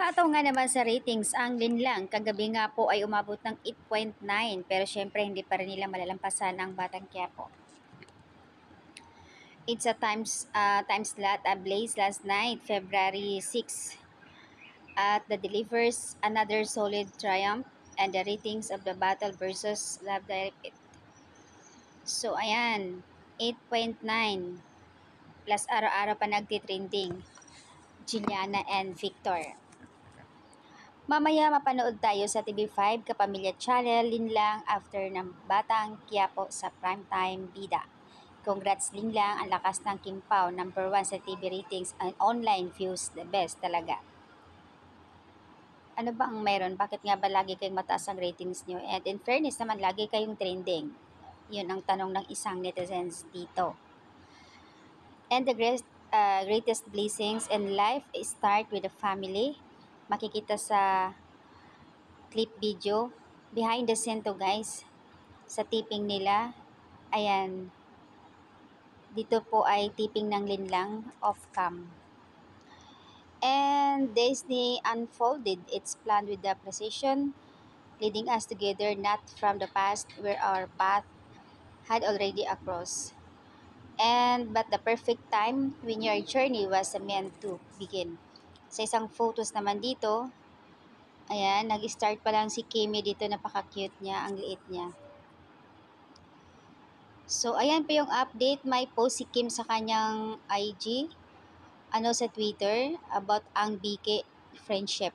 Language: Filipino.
Nakakatawa nga naman sa ratings ang Linlang. Kagabi nga po ay umabot ng 8.9 pero syempre hindi pa rin nila malalampasan ang Batang Quiapo. It's a time slot ablaze last night, February 6, at the delivers another solid triumph and the ratings of the battle versus Love Direct. So ayan, 8.9 plus araw-araw pa nagtitrending, Juliana and Victor. Mamaya mapanood tayo sa TV5 Kapamilya Channel Linlang after ng Batang Quiapo sa primetime bida. Congrats Linlang, ang lakas ng Kim Pao, number 1 sa TV ratings and online views, the best talaga. Ano ba ang meron? Bakit nga ba lagi kayong mataas ang ratings nyo? And in fairness naman, lagi kayong trending. Yun ang tanong ng isang netizens dito. And the greatest blessings in life start with the family. Makikita sa clip video behind the scene to guys sa tipping nila. Ayan, dito po ay tipping ng Linlang off cam, and Disney unfolded its plan with the precision, leading us together not from the past where our path had already across, and but the perfect time when your journey was meant to begin. Sa isang photos naman dito, ayan, nag-start pa lang si Kimi dito, napaka-cute niya, ang liit niya. So, ayan po yung update. May post si Kim sa kanyang IG, sa Twitter, about ang BK friendship.